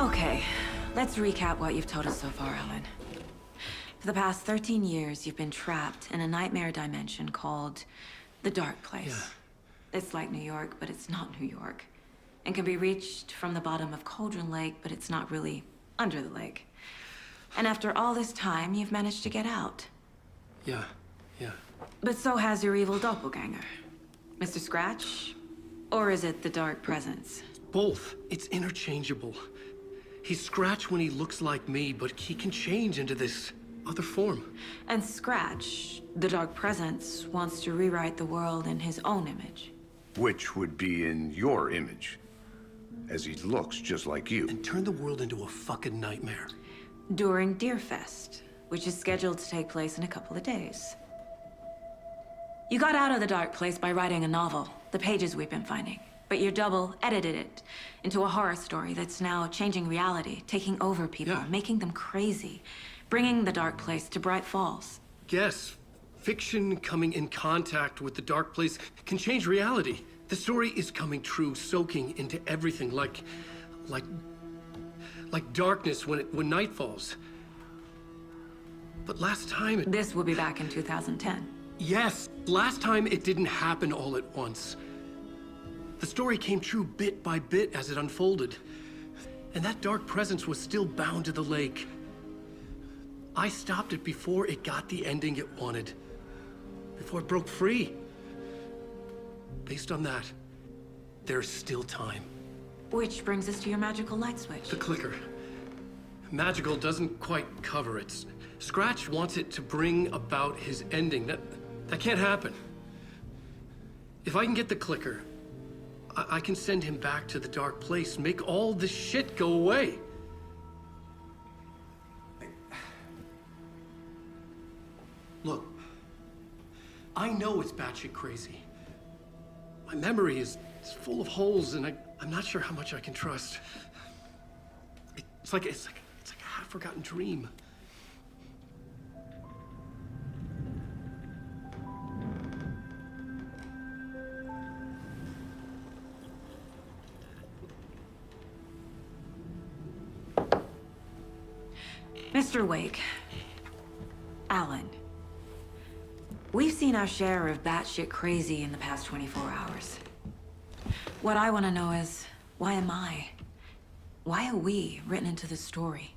Okay, let's recap what you've told us so far, Alan. For the past 13 years, you've been trapped in a nightmare dimension called the Dark Place. Yeah. It's like New York, but it's not New York. And can be reached from the bottom of Cauldron Lake, but it's not really under the lake. And after all this time, you've managed to get out. Yeah. But so has your evil doppelganger. Mr. Scratch? Or is it the Dark Presence? Both. It's interchangeable. He's Scratch when he looks like me, but he can change into this other form. And Scratch, the Dark Presence, wants to rewrite the world in his own image. Which would be in your image, as he looks just like you. And turn the world into a fucking nightmare. During Deerfest, which is scheduled to take place in a couple of days. You got out of the Dark Place by writing a novel, the pages we've been finding. But your double edited it into a horror story that's now changing reality, taking over people, making them crazy, bringing the Dark Place to Bright Falls. Yes, fiction coming in contact with the Dark Place can change reality. The story is coming true, soaking into everything like darkness when night falls. But last time This will be back in 2010. Yes, last time it didn't happen all at once. The story came true bit by bit as it unfolded. And that dark presence was still bound to the lake. I stopped it before it got the ending it wanted. Before it broke free. Based on that, there's still time. Which brings us to your magical light switch. The clicker. Magical doesn't quite cover it. Scratch wants it to bring about his ending. That can't happen. If I can get the clicker, I can send him back to the Dark Place, make all this shit go away. Look, I know it's batshit crazy. My memory is full of holes, and I'm not sure how much I can trust. It's like a half-forgotten dream. Mr. Wake, Alan, we've seen our share of batshit crazy in the past 24 hours. What I want to know is, why am I? Why are we written into the story?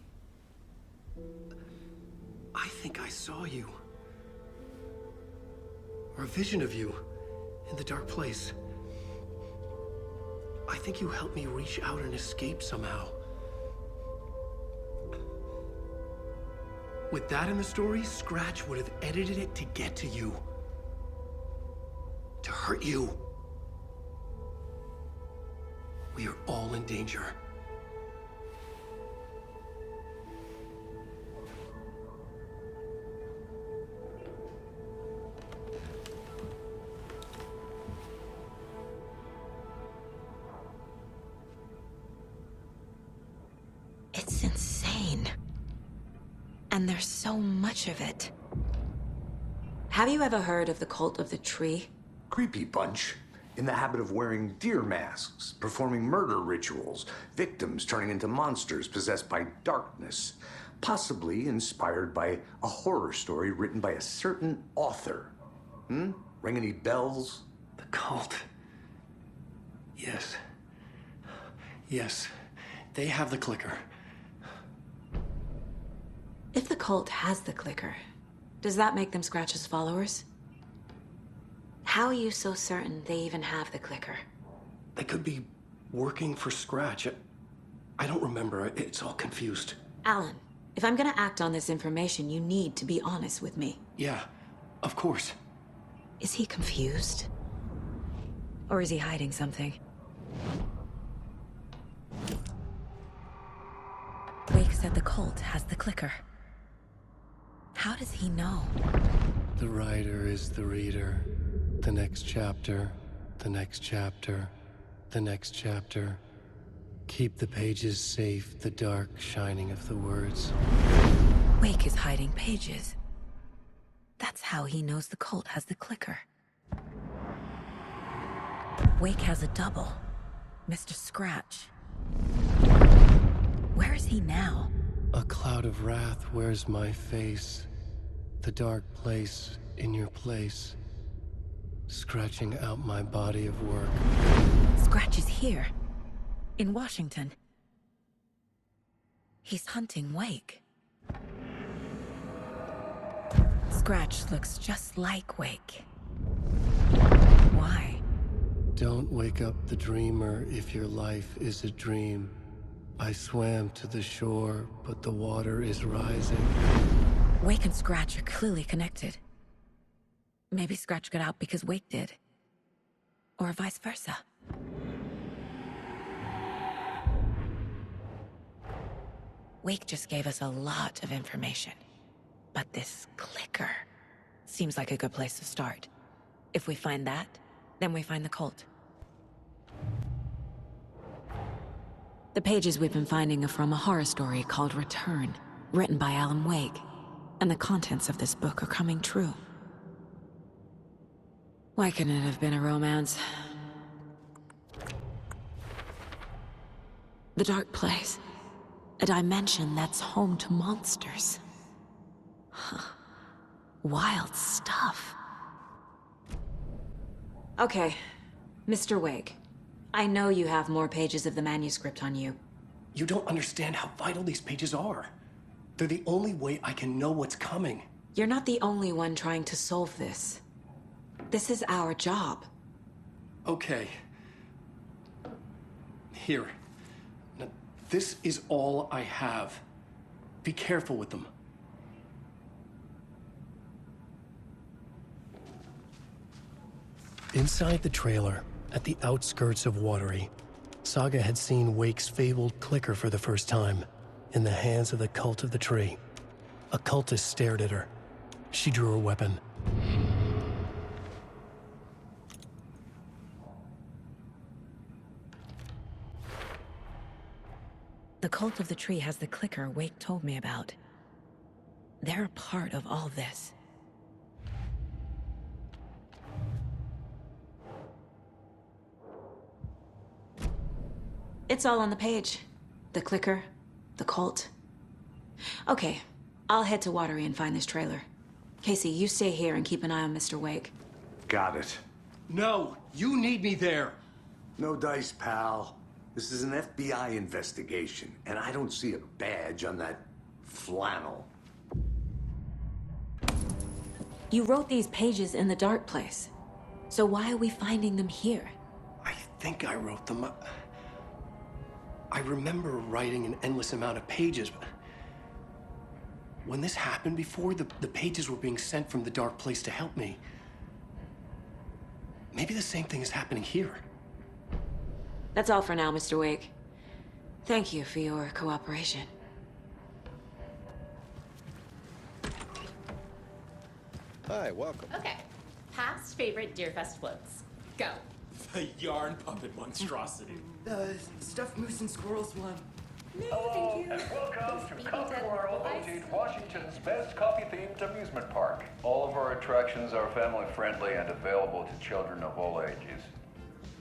I think I saw you. Or a vision of you in the Dark Place. I think you helped me reach out and escape somehow. With that in the story, Scratch would have edited it to get to you. To hurt you. We are all in danger. It's insane. And there's so much of it. Have you ever heard of the Cult of the Tree? Creepy bunch. In the habit of wearing deer masks, performing murder rituals, victims turning into monsters possessed by darkness, possibly inspired by a horror story written by a certain author. Ring any bells? The cult. Yes. Yes. They have the clicker. If the cult has the clicker, does that make them Scratch's followers? How are you so certain they even have the clicker? They could be working for Scratch. I don't remember. It's all confused. Alan, if I'm gonna act on this information, you need to be honest with me. Yeah, of course. Is he confused? Or is he hiding something? Wake said the cult has the clicker. How does he know? The writer is the reader. The next chapter, the next chapter, the next chapter. Keep the pages safe, the dark shining of the words. Wake is hiding pages. That's how he knows the cult has the clicker. Wake has a double. Mr. Scratch. Where is he now? A cloud of wrath wears my face. The dark place in your place. Scratching out my body of work. Scratch is here. In Washington. He's hunting Wake. Scratch looks just like Wake. Why? Don't wake up the dreamer if your life is a dream. I swam to the shore, but the water is rising. Wake and Scratch are clearly connected. Maybe Scratch got out because Wake did. Or vice versa. Wake just gave us a lot of information. But this clicker seems like a good place to start. If we find that, then we find the cult. The pages we've been finding are from a horror story called Return, written by Alan Wake. And the contents of this book are coming true. Why couldn't it have been a romance? The dark place. A dimension that's home to monsters. Huh. Wild stuff. Okay, Mr. Wake. I know you have more pages of the manuscript on you. You don't understand how vital these pages are. They're the only way I can know what's coming. You're not the only one trying to solve this. This is our job. Okay. Here. Now, this is all I have. Be careful with them. Inside the trailer, at the outskirts of Watery, Saga had seen Wake's fabled clicker for the first time, in the hands of the Cult of the Tree. A cultist stared at her. She drew her weapon. The Cult of the Tree has the clicker Wake told me about. They're a part of all this. It's all on the page. The clicker, the cult. Okay, I'll head to Watery and find this trailer. Casey, you stay here and keep an eye on Mr. Wake. Got it. No, you need me there. No dice, pal. This is an FBI investigation, and I don't see a badge on that flannel. You wrote these pages in the dark place. So why are we finding them here? I think I wrote them up. I remember writing an endless amount of pages, but when this happened before, the pages were being sent from the dark place to help me. Maybe the same thing is happening here. That's all for now, Mr. Wake. Thank you for your cooperation. Hi, welcome. Okay. Past favorite Deerfest floats. Go. The yarn puppet monstrosity. The stuffed moose and squirrels one. Hello, and welcome to Coffee World, voted Washington's best coffee-themed amusement park. All of our attractions are family-friendly and available to children of all ages,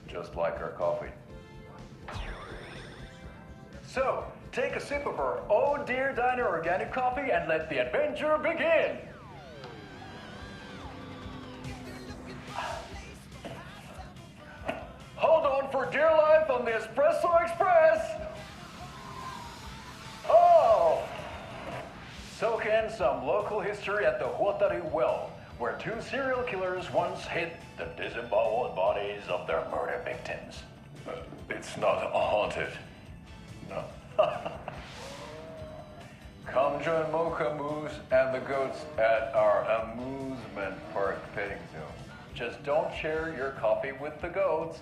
just like our coffee. So, take a sip of our Oh Dear Diner organic coffee and let the adventure begin! Hold on for dear life on the Espresso Express! Oh! Soak in some local history at the Huatari Well, where two serial killers once hid the disemboweled bodies of their murder victims. It's not haunted. No. Come join Mocha Moose and the goats at our amusement park petting zoo. Just don't share your coffee with the goats.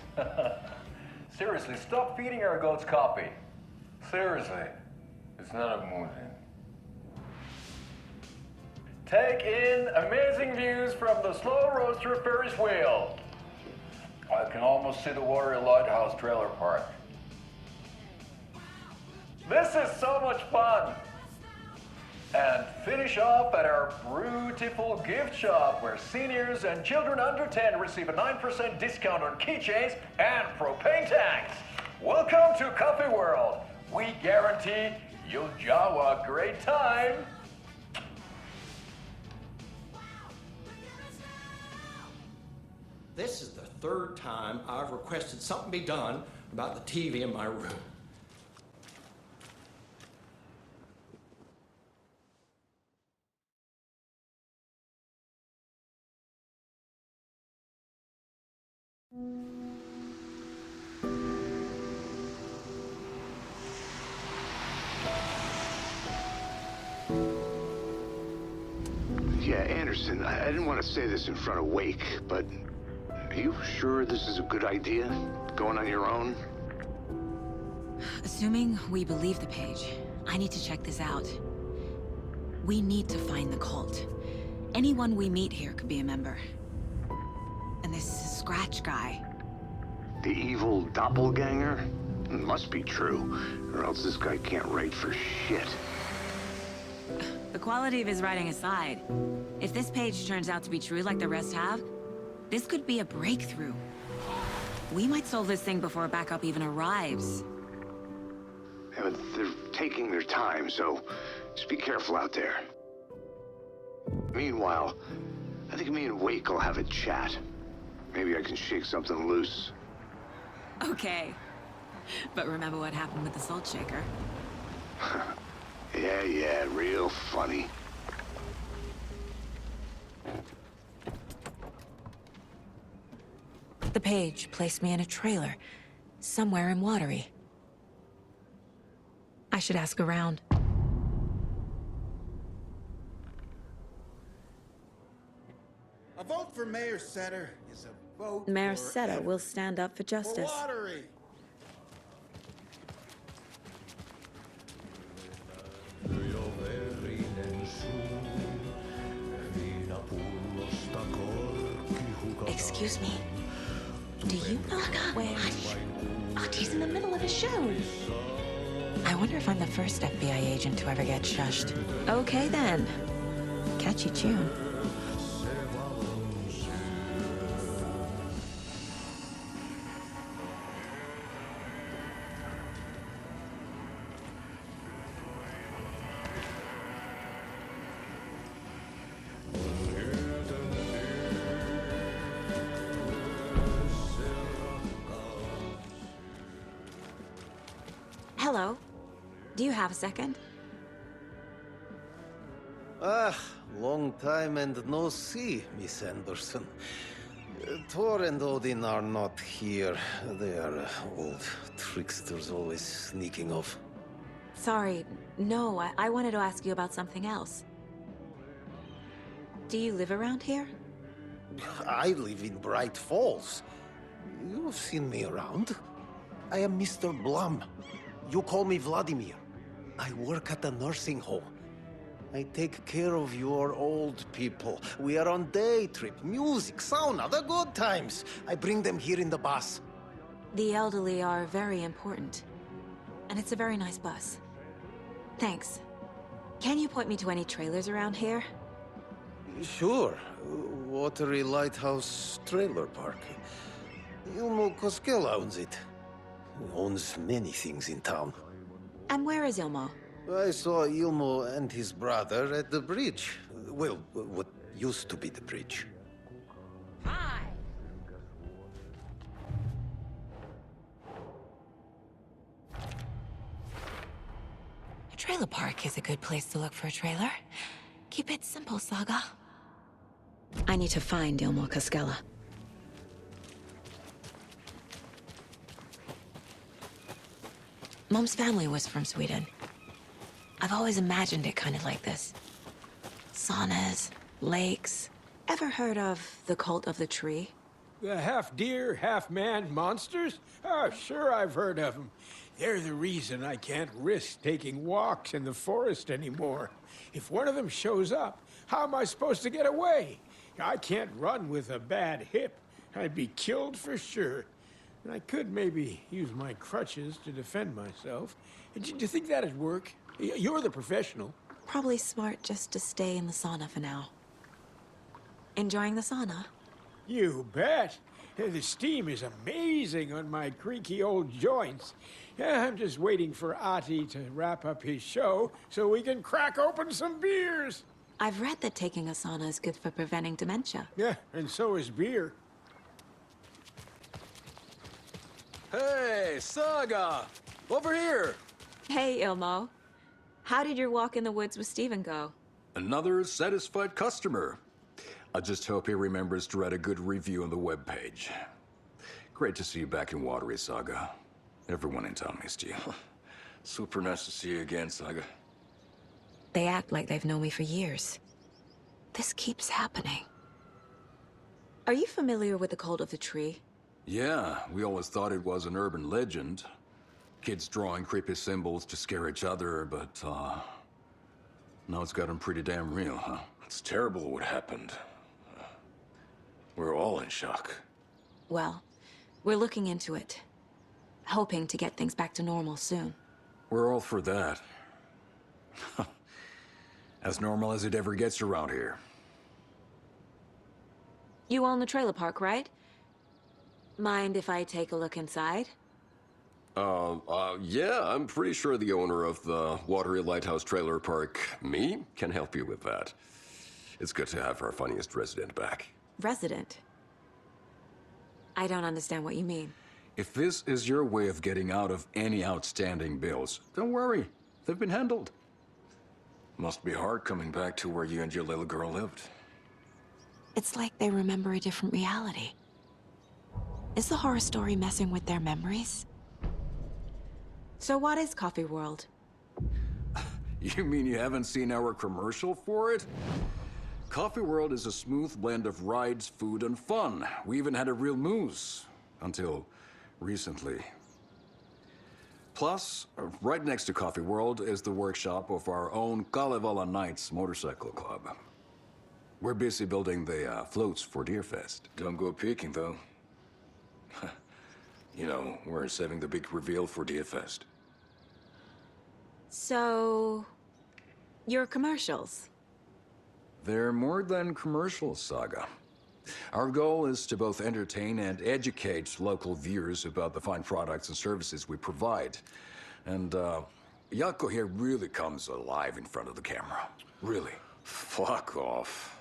Seriously, stop feeding our goats coffee. Seriously, it's not amusing. Take in amazing views from the Slow Roaster Ferris wheel. I can almost see the Warrior Lighthouse Trailer Park. This is so much fun! And finish off at our beautiful gift shop where seniors and children under 10 receive a 9% discount on keychains and propane tanks. Welcome to Coffee World. We guarantee Yo Jawa, great time! This is the third time I've requested something be done about the TV in my room. Yeah, Anderson, I didn't want to say this in front of Wake, but are you sure this is a good idea? Going on your own? Assuming we believe the page, I need to check this out. We need to find the cult. Anyone we meet here could be a member. And this Scratch guy. The evil doppelganger? Must be true, or else this guy can't write for shit. The quality of his writing aside, if this page turns out to be true like the rest have, this could be a breakthrough. We might solve this thing before backup even arrives. Yeah, but they're taking their time, so just be careful out there. Meanwhile, I think me and Wake will have a chat. Maybe I can shake something loose. Okay. But remember what happened with the salt shaker? Yeah, real funny. The page placed me in a trailer, somewhere in Watery. I should ask around. A vote for Mayor Setter is a vote Mayor for Setter will stand up for for justice. Watery. Excuse me. Do you know where? Hush. Artie's in the middle of a show. I wonder if I'm the first FBI agent to ever get shushed. Okay then. Catchy tune. Hello. Do you have a second? Ah, long time and no see, Miss Anderson. Thor and Odin are not here. They are old tricksters always sneaking off. Sorry. No, I wanted to ask you about something else. Do you live around here? I live in Bright Falls. You've seen me around. I am Mr. Blum. You call me Vladimir. I work at a nursing home. I take care of your old people. We are on day trip, music, sauna, the good times. I bring them here in the bus. The elderly are very important. And it's a very nice bus. Thanks. Can you point me to any trailers around here? Sure. Watery Lighthouse Trailer Park. Ilmo Koskela owns it. He owns many things in town. And where is Ilmo? I saw Ilmo and his brother at the bridge. Well, what used to be the bridge. Hi. A trailer park is a good place to look for a trailer. Keep it simple, Saga. I need to find Ilmo Koskela. Mom's family was from Sweden. I've always imagined it kind of like this. Saunas, lakes. Ever heard of the cult of the tree? The half-deer, half-man monsters? Oh, sure I've heard of them. They're the reason I can't risk taking walks in the forest anymore. If one of them shows up, how am I supposed to get away? I can't run with a bad hip. I'd be killed for sure. And I could maybe use my crutches to defend myself. Do you think that'd work? You're the professional. Probably smart just to stay in the sauna for now. Enjoying the sauna? You bet. The steam is amazing on my creaky old joints. Yeah, I'm just waiting for Ati to wrap up his show so we can crack open some beers. I've read that taking a sauna is good for preventing dementia. Yeah, and so is beer. Hey, Saga! Over here! Hey, Ilmo. How did your walk in the woods with Steven go? Another satisfied customer. I just hope he remembers to write a good review on the webpage. Great to see you back in Watery, Saga. Everyone in town missed you. Super nice to see you again, Saga. They act like they've known me for years. This keeps happening. Are you familiar with the cult of the tree? Yeah, we always thought it was an urban legend. Kids drawing creepy symbols to scare each other, but, now it's gotten pretty damn real, huh? It's terrible what happened. We're all in shock. Well, we're looking into it. Hoping to get things back to normal soon. We're all for that. As normal as it ever gets around here. You own the trailer park, right? Mind if I take a look inside? Yeah, I'm pretty sure the owner of the Watery Lighthouse Trailer Park, me, can help you with that. It's good to have our funniest resident back. Resident? I don't understand what you mean. If this is your way of getting out of any outstanding bills, don't worry. They've been handled. Must be hard coming back to where you and your little girl lived. It's like they remember a different reality. Is the horror story messing with their memories? So what is Coffee World? You mean you haven't seen our commercial for it? Coffee World is a smooth blend of rides, food, and fun. We even had a real moose. Until recently. Plus, right next to Coffee World is the workshop of our own Kalevala Knights Motorcycle Club. We're busy building the floats for Deerfest. Don't go peeking, though. You know, we're saving the big reveal for Deerfest. So... your commercials? They're more than commercials, Saga. Our goal is to both entertain and educate local viewers about the fine products and services we provide. And, Yako here really comes alive in front of the camera. Really. Fuck off.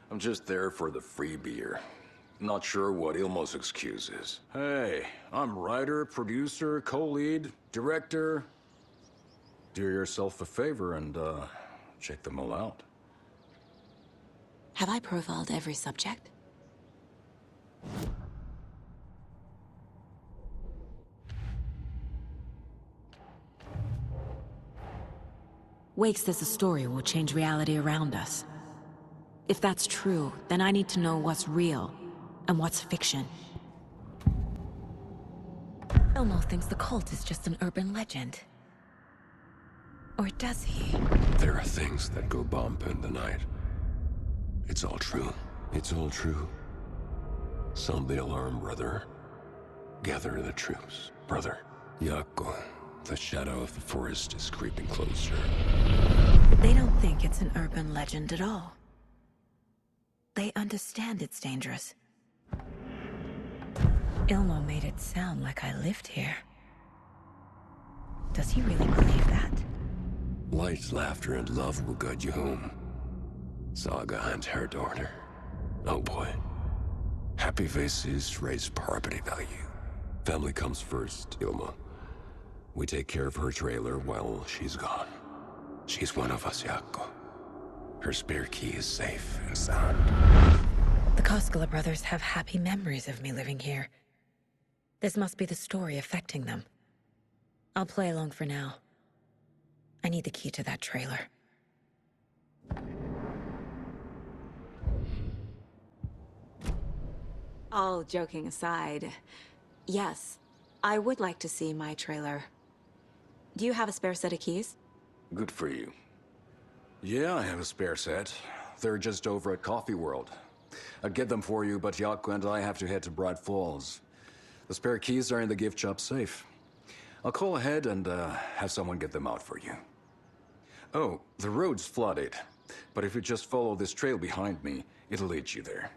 I'm just there for the free beer. Not sure what Ilmo's excuse is. Hey, I'm writer, producer, co-lead, director. Do yourself a favor and, check them all out. Have I profiled every subject? Wake says the story will change reality around us. If that's true, then I need to know what's real and what's fiction. Elmo thinks the cult is just an urban legend. Or does he? There are things that go bump in the night. It's all true. It's all true. Sound the alarm, brother. Gather the troops, brother. Yako, the shadow of the forest is creeping closer. They don't think it's an urban legend at all. They understand it's dangerous. Ilmo made it sound like I lived here. Does he really believe that? Light, laughter, and love will guide you home. Saga and her daughter. Oh boy. Happy faces raise property value. Family comes first, Ilma. We take care of her trailer while she's gone. She's one of us, Yako. Her spare key is safe and sound. The Koskela brothers have happy memories of me living here. This must be the story affecting them. I'll play along for now. I need the key to that trailer. All joking aside, yes, I would like to see my trailer. Do you have a spare set of keys? Good for you. Yeah, I have a spare set. They're just over at Coffee World. I'd get them for you, but Yako and I have to head to Bright Falls. The spare keys are in the gift shop safe. I'll call ahead and have someone get them out for you. Oh, the road's flooded, but if you just follow this trail behind me, it'll lead you there.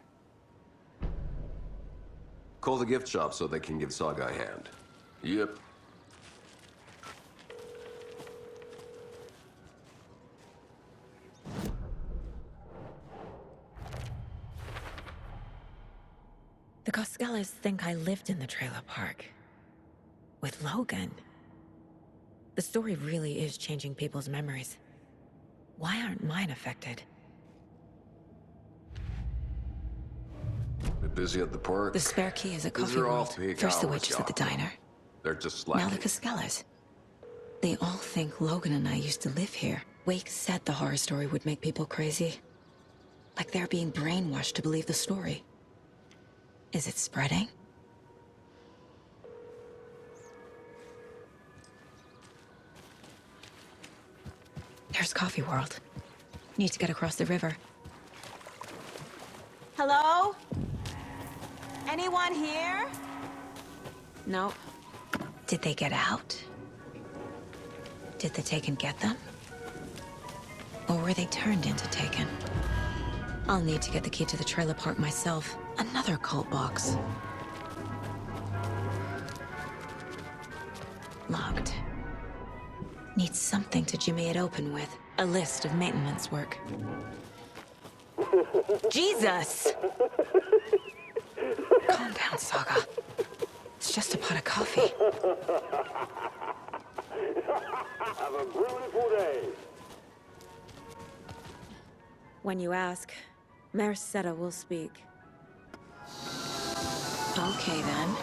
Call the gift shop so they can give Saga a hand. Yep. The Coskellas think I lived in the trailer park. With Logan. The story really is changing people's memories. Why aren't mine affected? Bit busy at the park. The spare key is at These Coffee are World. off-peak First the hours, waitress at the Yako. diner. They're just Now slacking. the Coskellas. They all think Logan and I used to live here. Wake said the horror story would make people crazy. Like they're being brainwashed to believe the story. Is it spreading? There's Coffee World. Need to get across the river. Hello? Anyone here? Nope. Did they get out? Did the Taken get them? Or were they turned into Taken? I'll need to get the key to the trailer park myself. Another cult box. Locked. Need something to jimmy it open with. A list of maintenance work. Jesus! Calm down, Saga. It's just a pot of coffee. Have a beautiful day. When you ask, Mayor Seta will speak. Okay, then.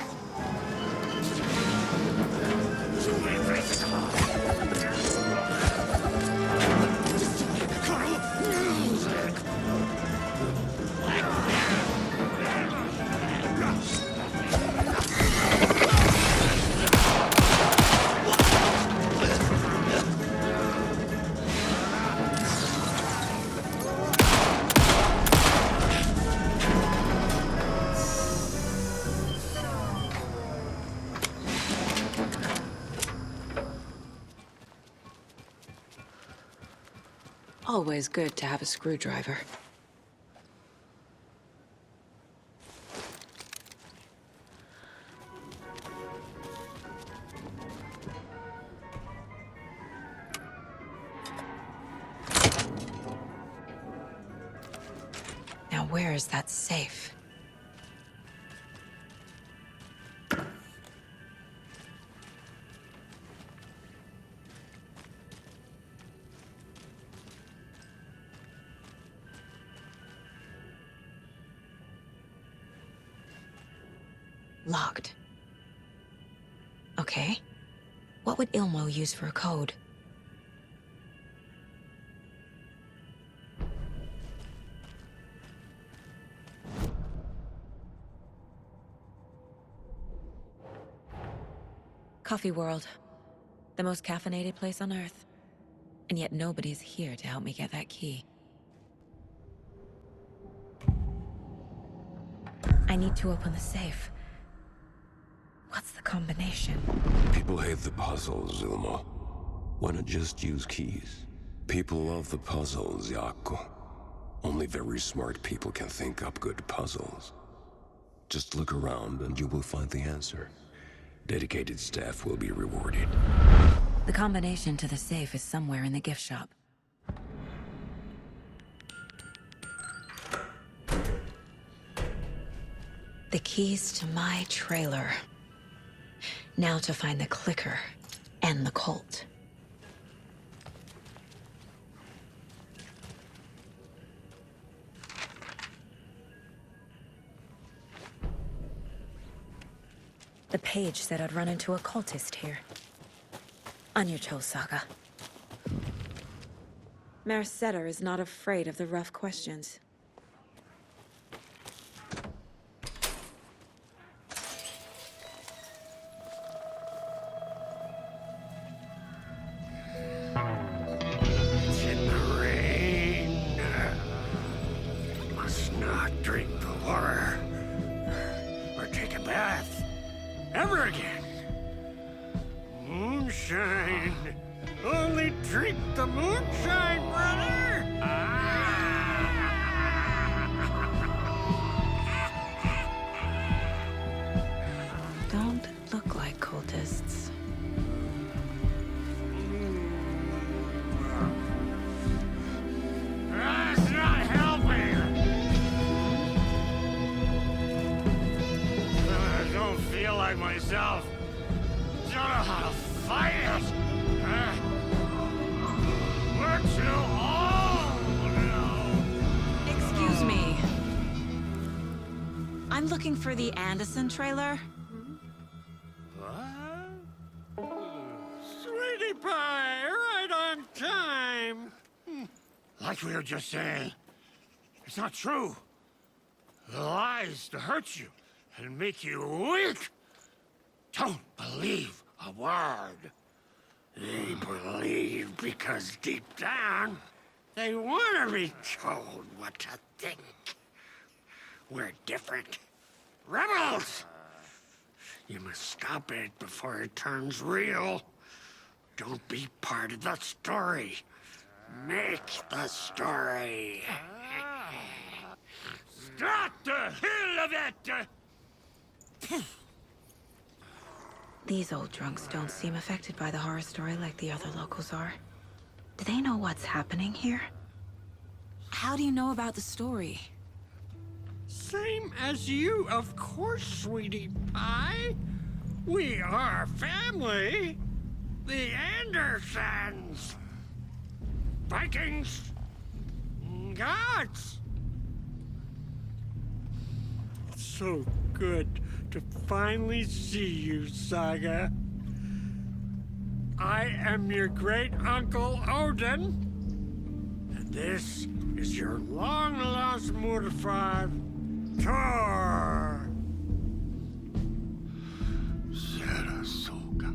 Always good to have a screwdriver. Now where is that safe? Locked. Okay. What would Ilmo use for a code? Coffee World. The most caffeinated place on Earth. And yet nobody's here to help me get that key. I need to open the safe. What's the combination? People hate the puzzles, Ilmo. Why not just use keys? People love the puzzles, Yako. Only very smart people can think up good puzzles. Just look around and you will find the answer. Dedicated staff will be rewarded. The combination to the safe is somewhere in the gift shop. The keys to my trailer. Now to find the clicker and the Colt. The page said I'd run into a cultist here. On your toes, Saga. Mayor Setter is not afraid of the rough questions. It's in the rain. Must not drink the water. Or take a bath. Ever again. Moonshine. Only drink the moonshine, brother! look like cultists. That's not helping! I don't feel like myself. Don't know how to fight it! We're too old now! Excuse me. I'm looking for the Anderson trailer. Sweetie pie, right on time! Like we were just saying, it's not true. The lies to hurt you and make you weak. Don't believe a word. They believe because deep down, they want to be told what to think. We're different. Rebels! You must stop it before it turns real. Don't be part of the story. Make the story. Stop the hell of it! These old drunks don't seem affected by the horror story like the other locals are. Do they know what's happening here? How do you know about the story? Same as you, of course, sweetie pie. We are family. The Andersons. Vikings. Gods. It's so good to finally see you, Saga. I am your great-uncle Odin. And this is your long-lost mortified Tor. Sarasota.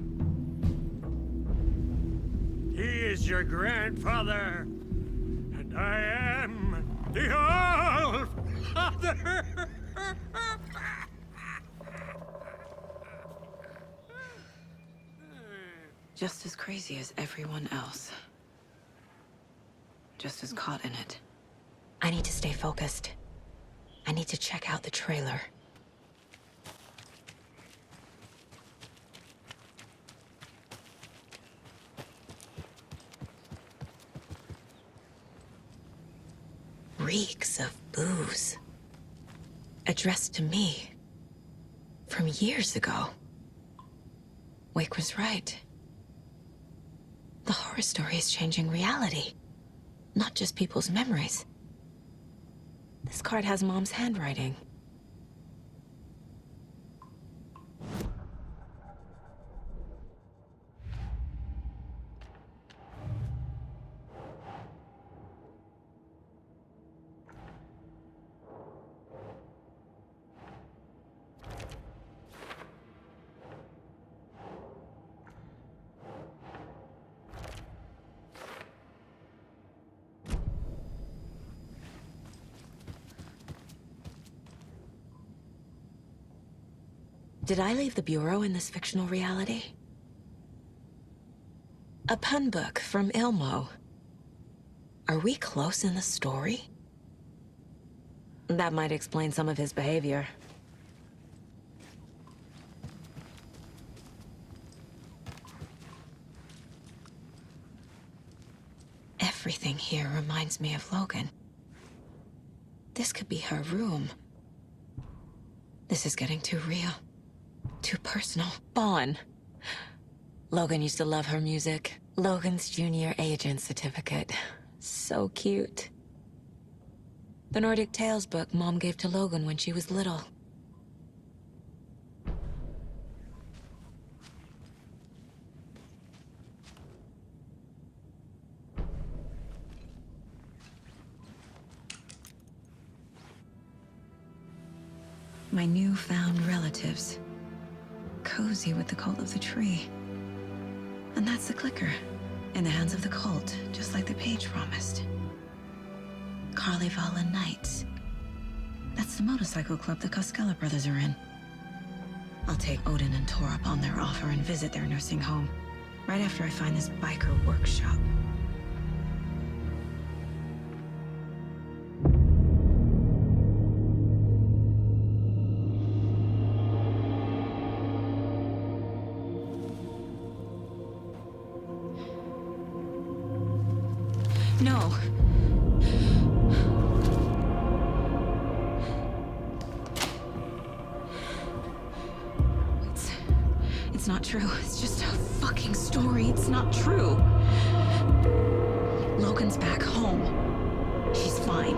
He is your grandfather, and I am the All-Father. Just as crazy as everyone else. Just as caught in it. I need to stay focused. I need to check out the trailer. Reeks of booze. Addressed to me. From years ago. Wake was right. The horror story is changing reality. Not just people's memories. This card has Mom's handwriting. Did I leave the Bureau in this fictional reality? A pun book from Ilmo. Are we close in the story? That might explain some of his behavior. Everything here reminds me of Logan. This could be her room. This is getting too real. Too personal. Vaughn. Logan used to love her music. Logan's junior agent certificate. So cute. The Nordic Tales book Mom gave to Logan when she was little. My newfound relatives. Cozy with the cult of the tree. And that's the clicker. In the hands of the cult, just like the page promised. Carnival Knights. That's the motorcycle club the Koskela brothers are in. I'll take Odin and Tor up on their offer and visit their nursing home. Right after I find this biker workshop. No. It's not true. It's just a fucking story. It's not true. Logan's back home. She's fine.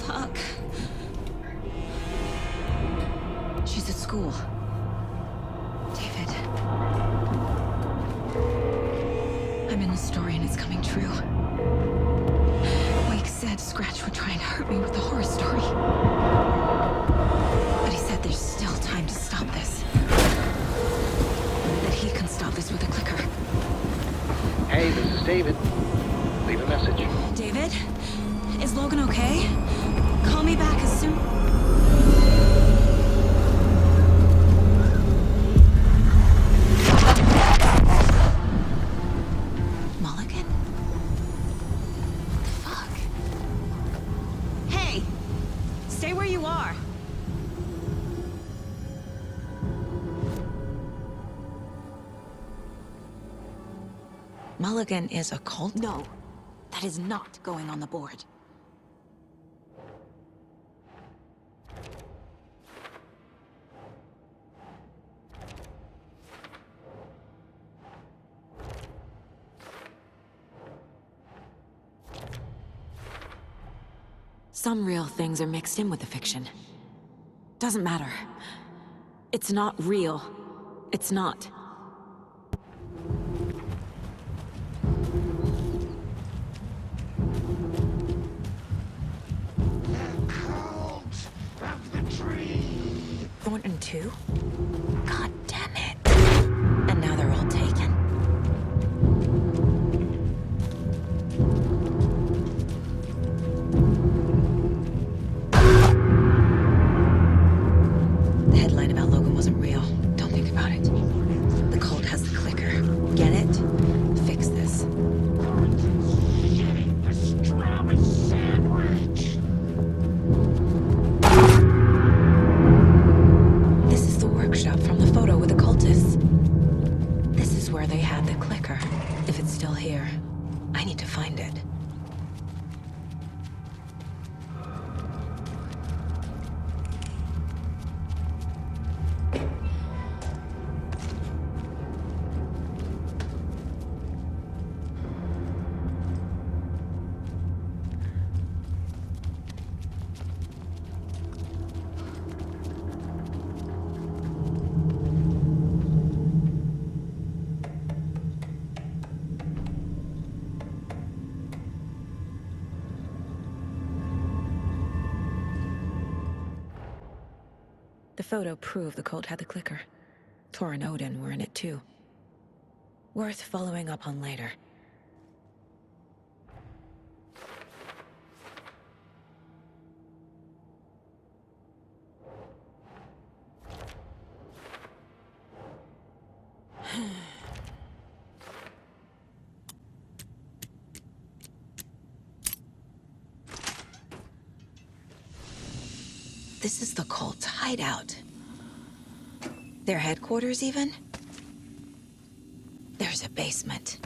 Fuck. She's at school. David. I'm in the story and it's coming true. Wake said Scratch would try and hurt me with the horror story. But he said there's still time to stop this. That he can stop this with a clicker. Hey, this is David. Leave a message. David? Is Logan okay? Call me back as soon... Mulligan? Fuck. Hey! Stay where you are. Mulligan is a cult? No. That is not going on the board. Some real things are mixed in with the fiction. Doesn't matter. It's not real. It's not. Thornton 2? God damn it. And now they're all taken. The headline about Logan wasn't real. Don't think about it. The cult has the clicker. Get it? Fix this. Workshop from the photo with the cultists. This is where they had the clicker. If it's still here, I need to find it. The photo proved the cult had the clicker. Tor and Odin were in it too. Worth following up on later. This is the cult's hideout. Their headquarters, even? There's a basement.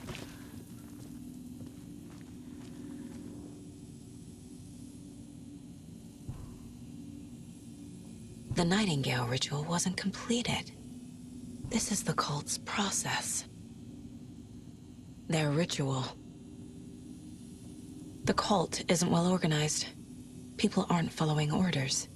The Nightingale ritual wasn't completed. This is the cult's process. Their ritual. The cult isn't well organized. People aren't following orders.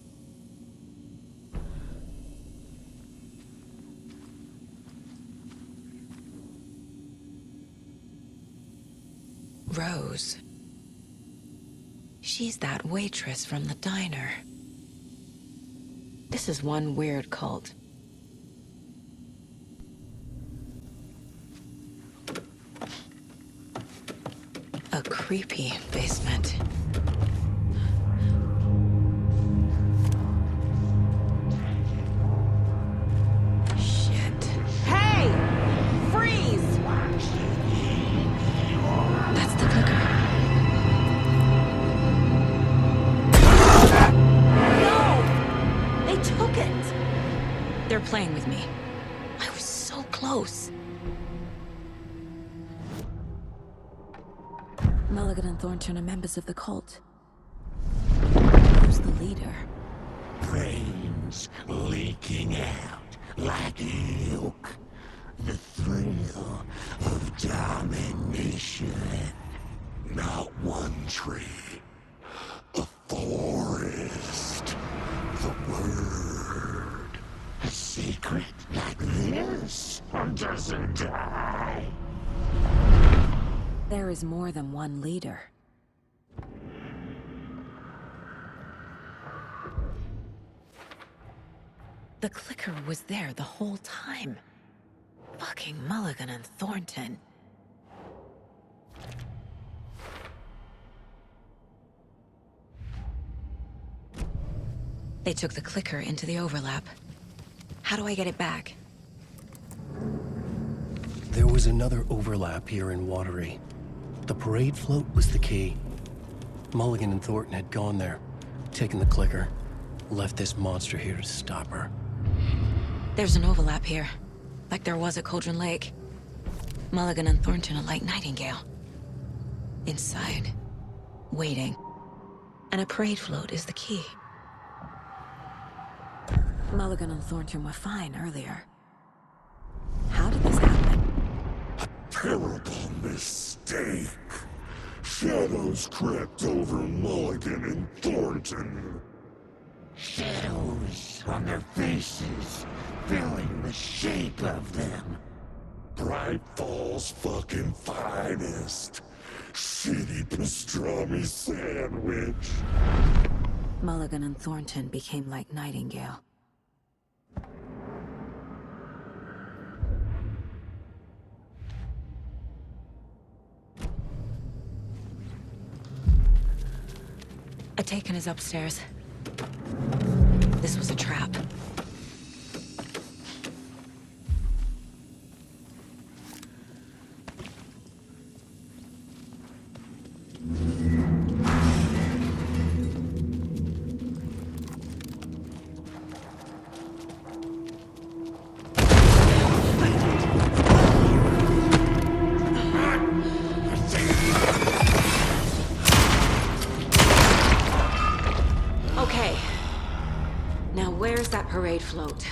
Rose. She's that waitress from the diner. This is one weird cult. A creepy basement. Shit. Hey! Freeze! That's the clicker. No! They took it! They're playing with me. I was so close. Mulligan and Thornton are members of the cult. Who's the leader? Brains leaking out like milk. The thrill of domination. Not one tree. A forest. The word. A secret like this doesn't die. There is more than one leader. The clicker was there the whole time. Fucking Mulligan and Thornton. They took the clicker into the overlap. How do I get it back? There was another overlap here in Watery. The parade float was the key. Mulligan and Thornton had gone there, taken the clicker, left this monster here to stop her. There's an overlap here, like there was at Cauldron Lake. Mulligan and Thornton are like Nightingale. Inside, waiting. And a parade float is the key. Mulligan and Thornton were fine earlier. How did this happen? Terrible mistake. Shadows crept over Mulligan and Thornton. Shadows on their faces, filling the shape of them. Bright Falls fucking finest. Shitty pastrami sandwich. Mulligan and Thornton became like Nightingale. Ataken is upstairs. This was a trap. Okay. Now where's that parade float?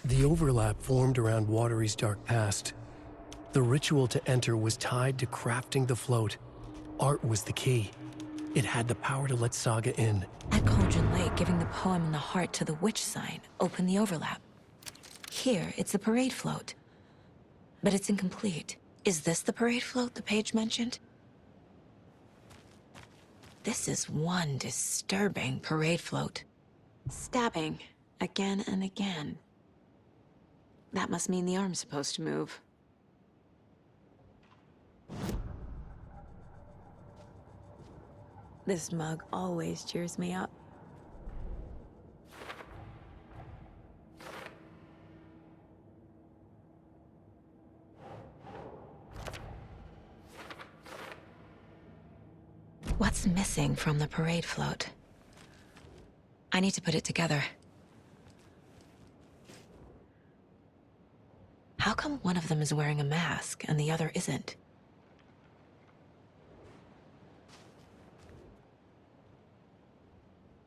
The overlap formed around Watery's dark past. The ritual to enter was tied to crafting the float. Art was the key. It had the power to let Saga in. At Cauldron Lake, giving the poem and the heart to the witch sign opened the overlap. Here, it's a parade float. But it's incomplete. Is this the parade float the page mentioned? This is one disturbing parade float. Stabbing, again and again. That must mean the arm's supposed to move. This mug always cheers me up. What's missing from the parade float? I need to put it together. How come one of them is wearing a mask and the other isn't?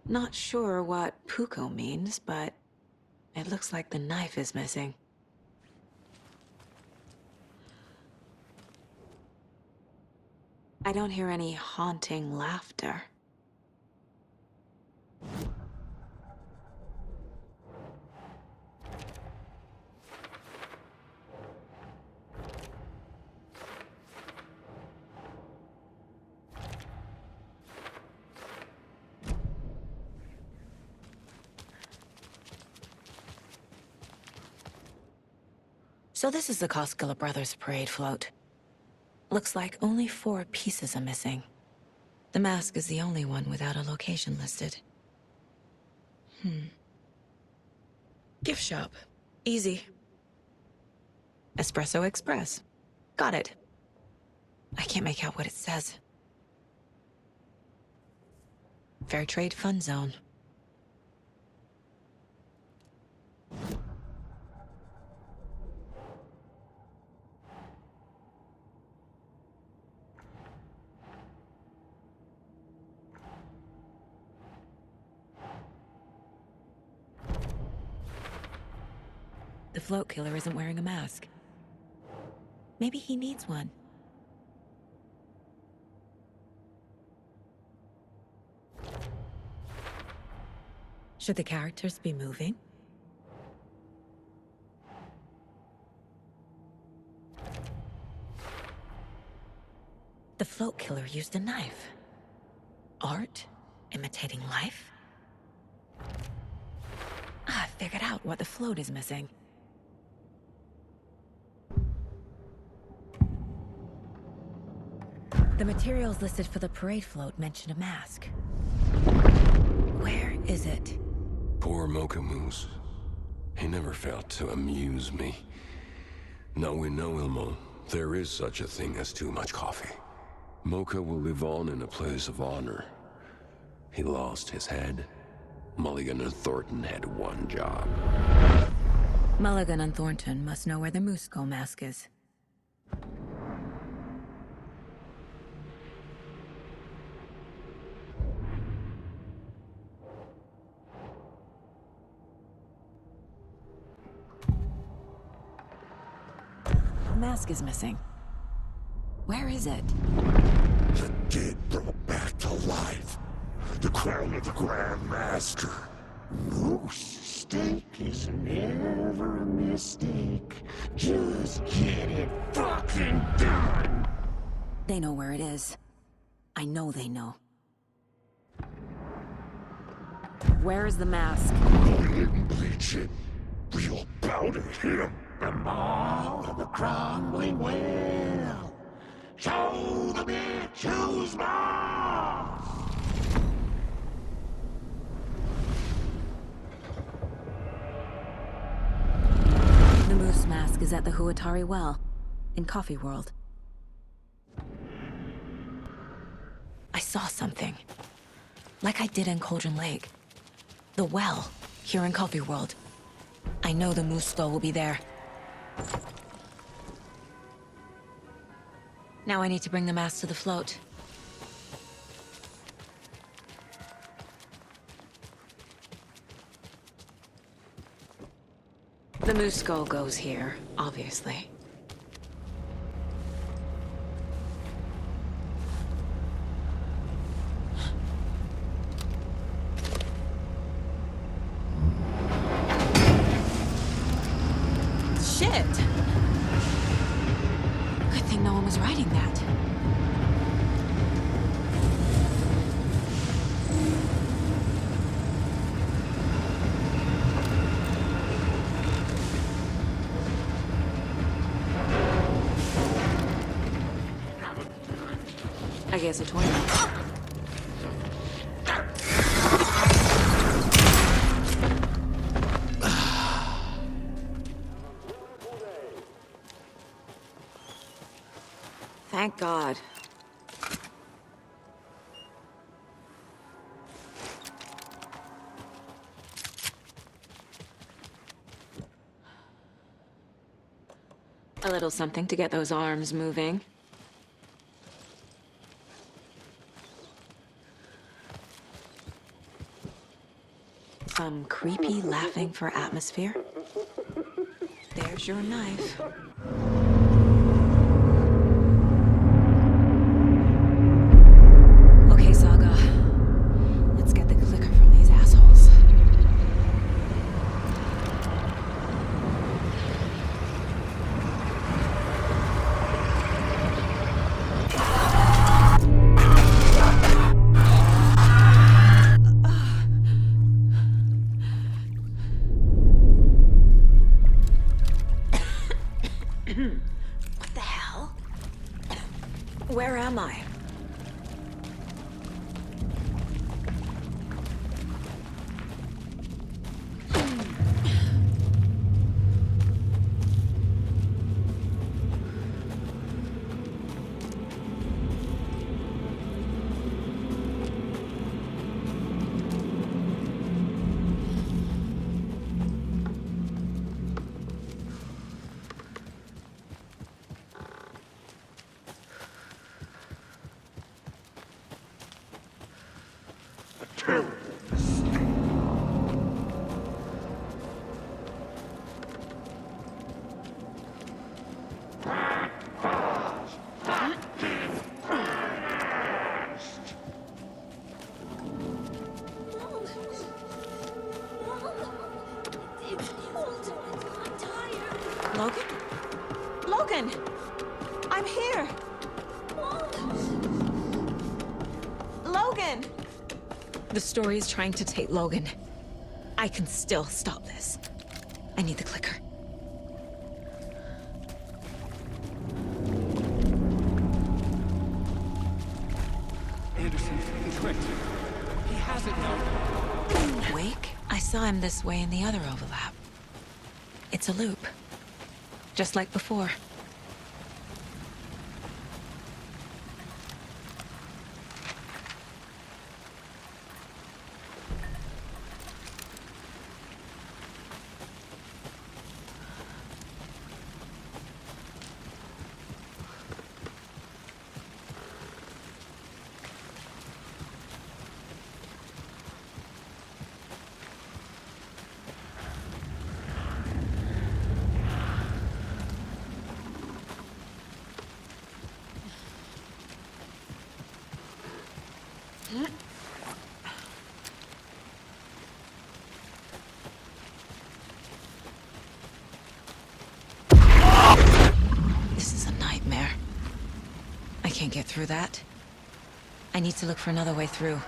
Not sure what Puko means, but it looks like the knife is missing. I don't hear any haunting laughter. So this is the Koskela Brothers parade float. Looks like only 4 pieces are missing. The mask is the only one without a location listed. Gift shop. Easy. Espresso Express. Got it. I can't make out what it says. Fair trade fun zone. The float killer isn't wearing a mask. Maybe he needs one. Should the characters be moving? The float killer used a knife. Art imitating life? I figured out what the float is missing. The materials listed for the parade float mention a mask. Where is it? Poor Mocha Moose. He never failed to amuse me. Now we know, Ilmo, there is such a thing as too much coffee. Mocha will live on in a place of honor. He lost his head. Mulligan and Thornton had one job. Mulligan and Thornton must know where the Moose Skull mask is. The mask is missing. Where is it? The dead brought back to life. The crown of the Grand Master. Moose steak is never a mistake. Just get it fucking done. They know where it is. I know they know. Where is the mask? Go ahead and bleach it. Real powder him. The maw of the crumbling well. Show the bitch who's boss. The moose mask is at the Huatari Well, in Coffee World. I saw something. Like I did in Cauldron Lake. The well, here in Coffee World. I know the moose skull will be there. Now I need to bring the mask to the float. The moose skull goes here, obviously. Shit! Good thing no one was riding that. I guess a tournament. Thank God. A little something to get those arms moving. Some creepy laughing for atmosphere. There's your knife. Okay, Saga. Let's get the clicker from these assholes. What the hell? Where am I? terrorist. It's cold. I'm tired. Logan? Logan! I'm here! Logan! The story is trying to take Logan. I can still stop this. I need the clicker. Anderson, he's tricked. He has it now. Wake? I saw him this way in the other overlap. It's a loop. Just like before. This is a nightmare. I can't get through that. I need to look for another way through.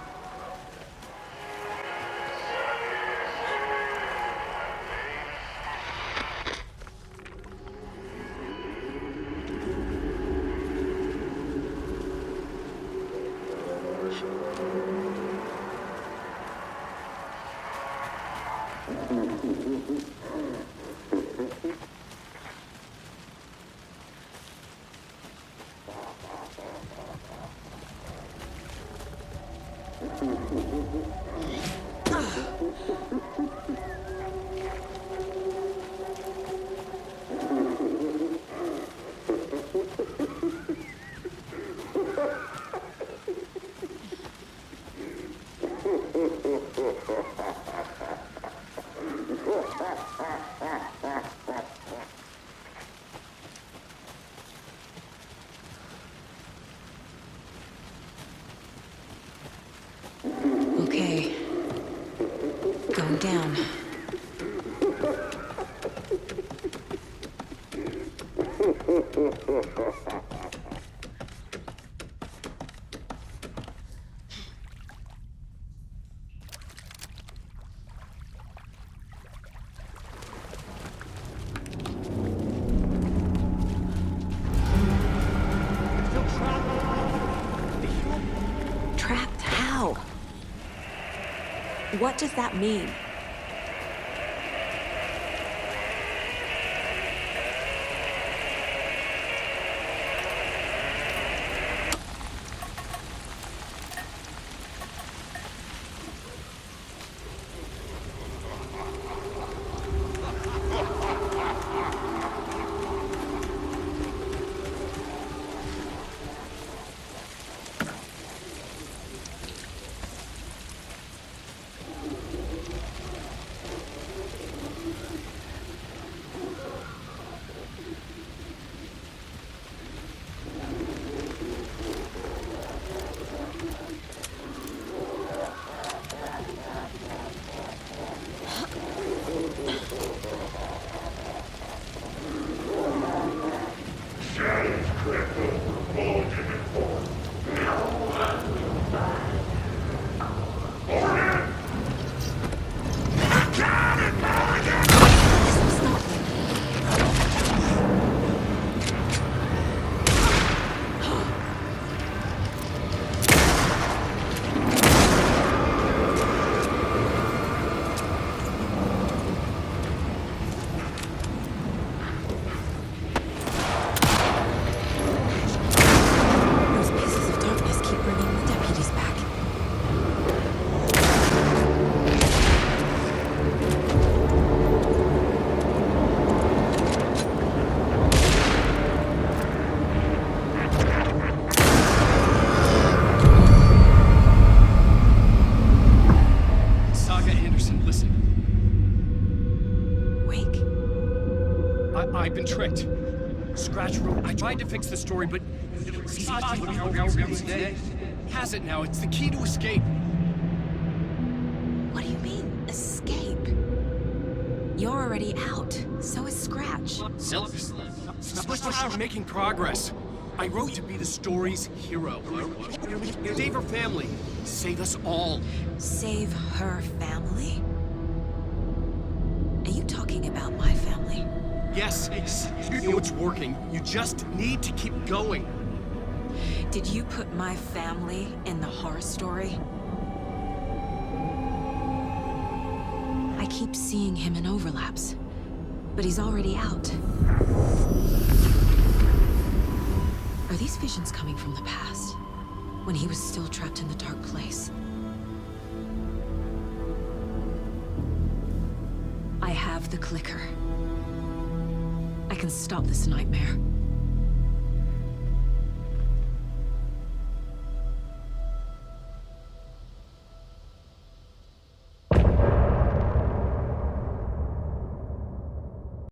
Okay. Going down. Trapped how? What does that mean? been tricked. Scratch wrote, I tried to fix the story, but... has it now. It's the key to escape. What do you mean, escape? You're already out. So is Scratch. We're making progress. I wrote to be the story's hero. Save her family. Save us all. Save her family? Are you talking about my family? Yes, you know it's working. You just need to keep going. Did you put my family in the horror story? I keep seeing him in overlaps, but he's already out. Are these visions coming from the past, when he was still trapped in the dark place? I have the clicker. I can stop this nightmare.